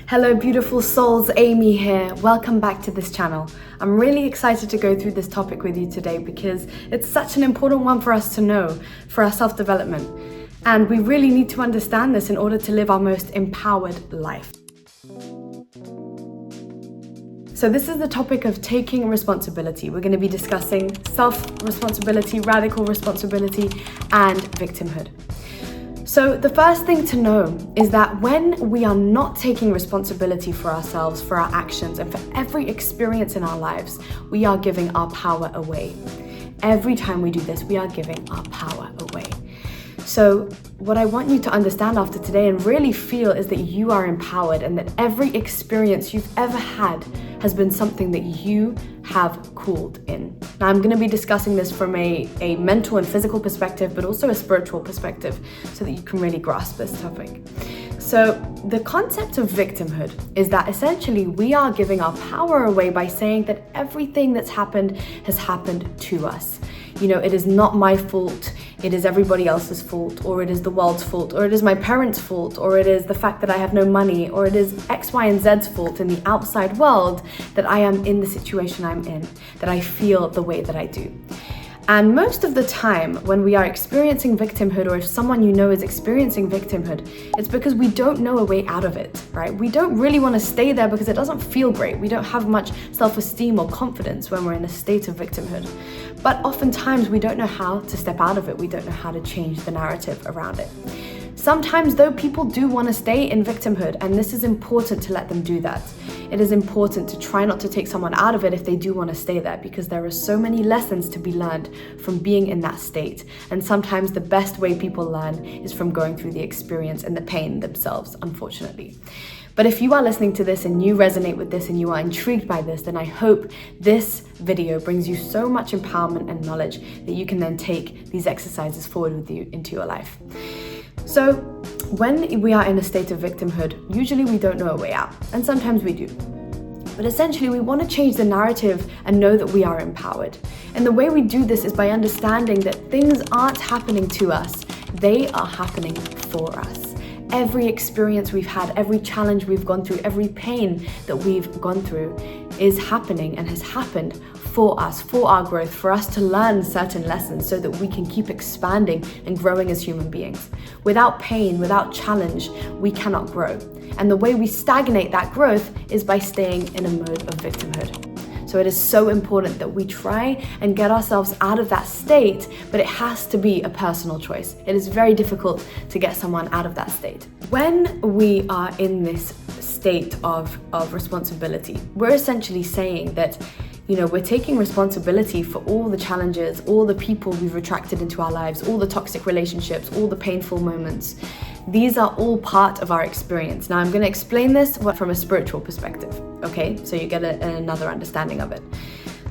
Hello beautiful souls, Amy here. Welcome back to this channel. I'm really excited to go through this topic with you today because it's such an important one for us to know for our self-development. And we really need to understand this in order to live our most empowered life. So this is the topic of taking responsibility. We're going to be discussing self-responsibility, radical responsibility, and victimhood. So the first thing to know is that when we are not taking responsibility for ourselves, for our actions, and for every experience in our lives, we are giving our power away. Every time we do this, we are giving our power away. So what I want you to understand after today and really feel is that you are empowered and that every experience you've ever had has been something that you have called in. Now I'm going to be discussing this from a mental and physical perspective, but also a spiritual perspective so that you can really grasp this topic. So the concept of victimhood is that essentially we are giving our power away by saying that everything that's happened has happened to us. You know, it is not my fault, it is everybody else's fault, or it is the world's fault, or it is my parents' fault, or it is the fact that I have no money, or it is X, Y, and Z's fault in the outside world that I am in the situation I'm in, that I feel the way that I do. And most of the time when we are experiencing victimhood, or if someone you know is experiencing victimhood, it's because we don't know a way out of it, right? We don't really want to stay there because it doesn't feel great. We don't have much self-esteem or confidence when we're in a state of victimhood. But oftentimes we don't know how to step out of it. We don't know how to change the narrative around it. Sometimes though, people do want to stay in victimhood, and this is important to let them do that. It is important to try not to take someone out of it if they do want to stay there, because there are so many lessons to be learned from being in that state. And sometimes the best way people learn is from going through the experience and the pain themselves, unfortunately. But if you are listening to this and you resonate with this and you are intrigued by this, then I hope this video brings you so much empowerment and knowledge that you can then take these exercises forward with you into your life. So when we are in a state of victimhood, usually we don't know a way out, and sometimes we do. But essentially we want to change the narrative and know that we are empowered. And the way we do this is by understanding that things aren't happening to us, they are happening for us. Every experience we've had, every challenge we've gone through, every pain that we've gone through is happening and has happened for us, for our growth, for us to learn certain lessons so that we can keep expanding and growing as human beings. Without pain, without challenge, we cannot grow. And the way we stagnate that growth is by staying in a mode of victimhood. So it is so important that we try and get ourselves out of that state, but it has to be a personal choice. It is very difficult to get someone out of that state. When we are in this state of responsibility, we're essentially saying that, you know, we're taking responsibility for all the challenges, all the people we've attracted into our lives, all the toxic relationships, all the painful moments. These are all part of our experience. Now I'm going to explain this from a spiritual perspective, okay? So you get another understanding of it.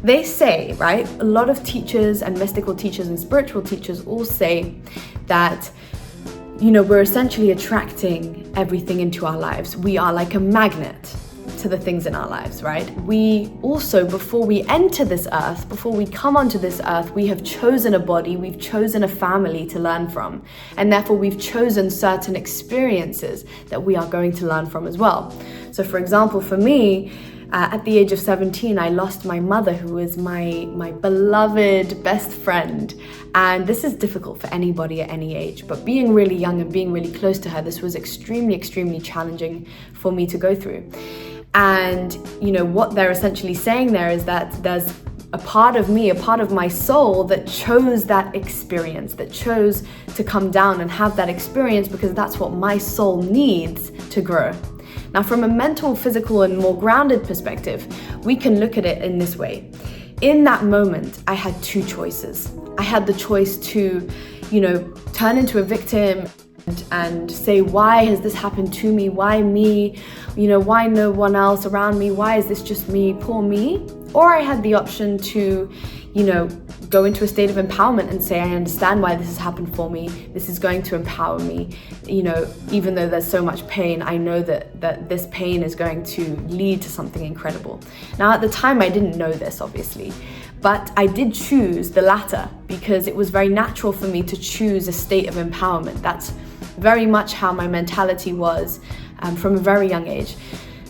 They say, right, a lot of teachers and mystical teachers and spiritual teachers all say that, you know, we're essentially attracting everything into our lives. We are like a magnet to the things in our lives, right? We also, before we enter this earth, before we come onto this earth, we have chosen a body, we've chosen a family to learn from, and therefore we've chosen certain experiences that we are going to learn from as well. So for example, for me, at the age of 17, I lost my mother, who was my beloved best friend. And this is difficult for anybody at any age, but being really young and being really close to her, this was extremely, extremely challenging for me to go through. And, you know, what they're essentially saying there is that there's a part of me, a part of my soul that chose that experience, that chose to come down and have that experience because that's what my soul needs to grow. Now, from a mental, physical, and more grounded perspective, we can look at it in this way. In that moment, I had two choices. I had the choice to, you know, turn into a victim and say, why has this happened to me? Why me? You know, why no one else around me? Why is this just me? Poor me. Or I had the option to, you know, go into a state of empowerment and say, I understand why this has happened for me. This is going to empower me. You know, even though there's so much pain, I know that this pain is going to lead to something incredible. Now, at the time, I didn't know this, obviously, but I did choose the latter because it was very natural for me to choose a state of empowerment. That's very much how my mentality was from a very young age.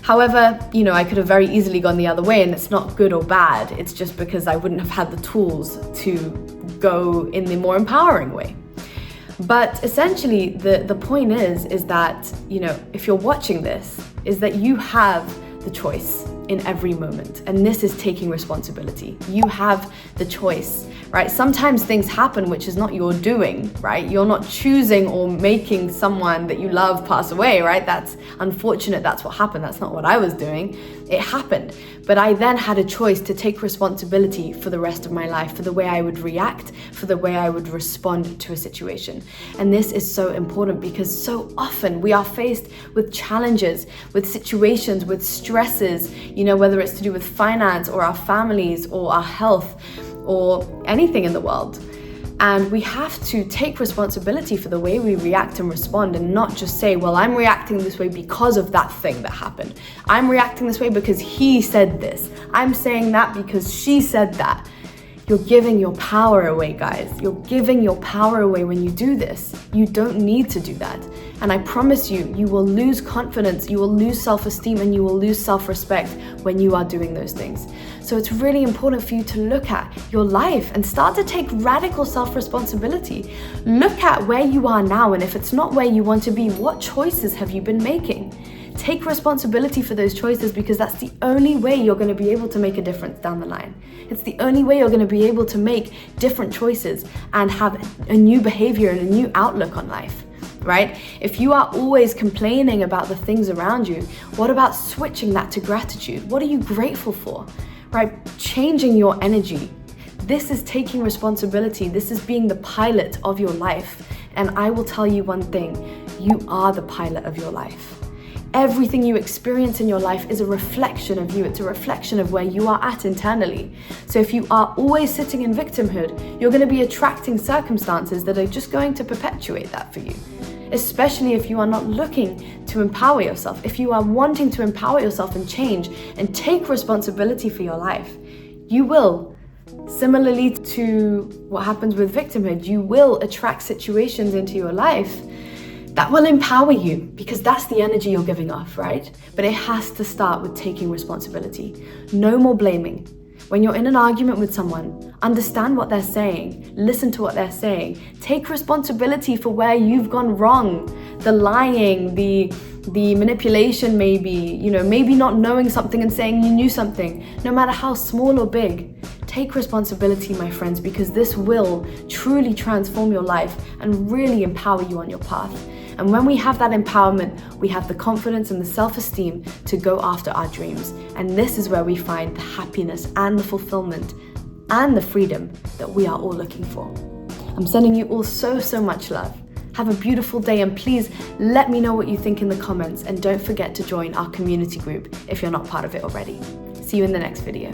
However, I could have very easily gone the other way, and it's not good or bad. It's just because I wouldn't have had the tools to go in the more empowering way. But essentially, the point is that, if you're watching this, is that you have the choice in every moment. And this is taking responsibility. You have the choice, right? Sometimes things happen which is not your doing, right? You're not choosing or making someone that you love pass away, right? That's unfortunate. That's what happened. That's not what I was doing. It happened. But I then had a choice to take responsibility for the rest of my life, for the way I would react, for the way I would respond to a situation. And this is so important because so often we are faced with challenges, with situations, with stresses, whether it's to do with finance or our families or our health or anything in the world. And we have to take responsibility for the way we react and respond, and not just say, well, I'm reacting this way because of that thing that happened. I'm reacting this way because he said this. I'm saying that because she said that. You're giving your power away, guys. You're giving your power away when you do this. You don't need to do that. And I promise you, you will lose confidence, you will lose self-esteem, and you will lose self-respect when you are doing those things. So it's really important for you to look at your life and start to take radical self-responsibility. Look at where you are now, and if it's not where you want to be, what choices have you been making? Take responsibility for those choices, because that's the only way you're going to be able to make a difference down the line. It's the only way you're going to be able to make different choices and have a new behavior and a new outlook on life, right? If you are always complaining about the things around you, what about switching that to gratitude? What are you grateful for, right? Changing your energy. This is taking responsibility. This is being the pilot of your life. And I will tell you one thing, you are the pilot of your life. Everything you experience in your life is a reflection of you. It's a reflection of where you are at internally. So if you are always sitting in victimhood, you're going to be attracting circumstances that are just going to perpetuate that for you. Especially if you are not looking to empower yourself. If you are wanting to empower yourself and change and take responsibility for your life, you will. Similarly to what happens with victimhood, you will attract situations into your life that will empower you, because that's the energy you're giving off, right? But it has to start with taking responsibility. No more blaming. When you're in an argument with someone, understand what they're saying, listen to what they're saying, take responsibility for where you've gone wrong, the lying, the manipulation maybe, maybe not knowing something and saying you knew something, no matter how small or big. Take responsibility, my friends, because this will truly transform your life and really empower you on your path. And when we have that empowerment, we have the confidence and the self-esteem to go after our dreams. And this is where we find the happiness and the fulfillment and the freedom that we are all looking for. I'm sending you all so, so much love. Have a beautiful day, and please let me know what you think in the comments, and don't forget to join our community group if you're not part of it already. See you in the next video.